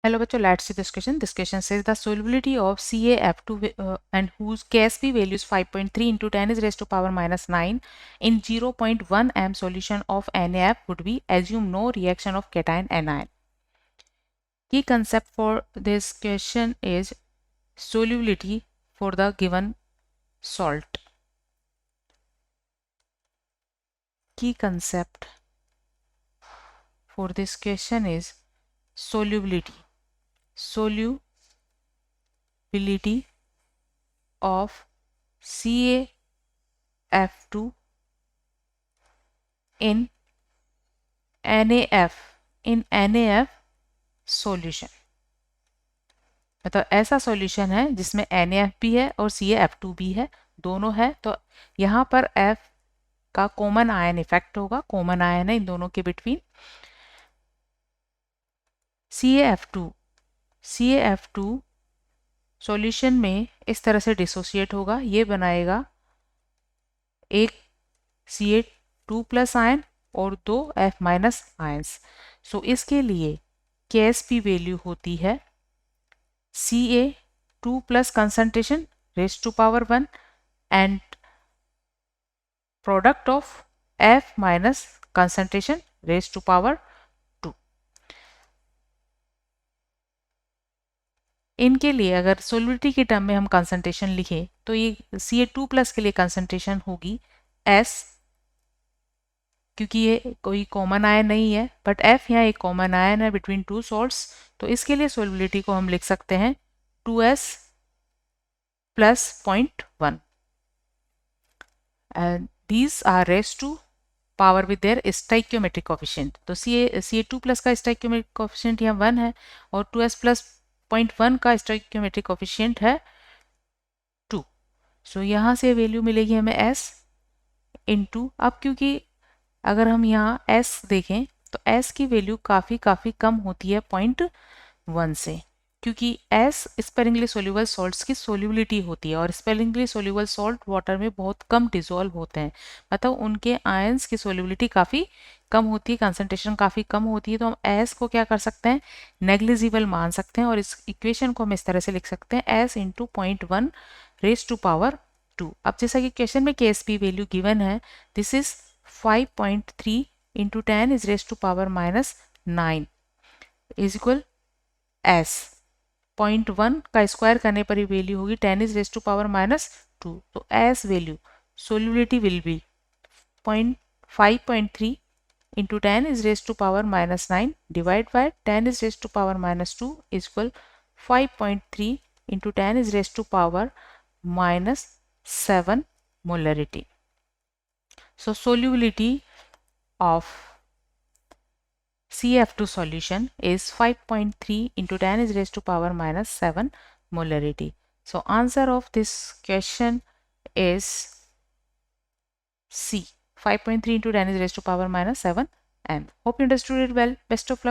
Hello bachcho, let's see this question. This question says the solubility of CaF2 and whose Ksp value is 5.3 into 10 is raised to power minus 9 in 0.1 m solution of NaF would be assume no reaction of cation anion. Key concept for this question is solubility for the given salt. Key concept for this question is solubility of CaF2 in NaF solution. मतलब ऐसा solution है जिसमें NaF भी है और CaF2 भी है, दोनों है, तो यहाँ पर F का कॉमन आयन इफेक्ट होगा, कॉमन आयन है इन दोनों के बिटवीन। CaF2 सॉल्यूशन में इस तरह से डिसोसिएट होगा, ये बनाएगा एक Ca2 प्लस आयन और 2 F माइनस आयंस। सो इसके लिए Ksp वैल्यू होती है Ca2 plus concentration raise to power 1 and product of F minus concentration raise to power 2। इनके लिए अगर सोलिबिलिटी के टर्म में हम कंसंट्रेशन लिखें तो ये Ca2 प्लस के लिए कंसंट्रेशन होगी S, क्योंकि ये कोई कॉमन आयन नहीं है, बट F यहाँ एक कॉमन आयन है बिटवीन टू सॉल्ट्स, तो इसके लिए सोलिबिलिटी को हम लिख सकते हैं 2S plus 0.1 and these are raise to power with their stoichiometric coefficient. तो Ca2 प्लस का स्टोइकियोमेट्रिक कोएफिशिएंट यहाँ 1 है और 2S प्लस 0.1 का स्टोइकियोमेट्रिक कोएफिशिएंट है 2। सो यहाँ से वैल्यू मिलेगी हमें S इंटू, अब क्योंकि अगर हम यहाँ S देखें तो S की वैल्यू काफ़ी कम होती है 0.1 से, क्योंकि S स्पेरिंगली सोल्यूबल सॉल्ट्स की सोल्यूबिलिटी होती है और स्पेरिंगली सोल्यूबल सॉल्ट वाटर में बहुत कम डिसॉल्व होते हैं, मतलब उनके आयंस की सोल्यूबिलिटी काफ़ी कम होती है, कंसंट्रेशन काफ़ी कम होती है। तो हम S को क्या कर सकते हैं, नेग्लिजिबल मान सकते हैं और इस इक्वेशन को हम इस तरह से लिख सकते हैं S into 0.1 raise to power 2। अब जैसा कि क्वेश्चन में Ksp वैल्यू गिवन है, this is 5.3 into 10 is raise to power minus 9 is equal S 0.1 का स्क्वायर करने पर ही वैल्यू होगी 10 is raise to power minus 2। तो S value solubility will be 5.3 into 10 is raise to power minus 9 divide by 10 is raise to power minus 2 is equal 5.3 into 10 is raise to power minus 7 molarity. So solubility of CF2 solution is 5.3 into 10 is raised to power minus 7 molarity. So answer of this question is C, 5.3 into 10 is raised to power minus 7 m. Hope you understood it well. Best of luck.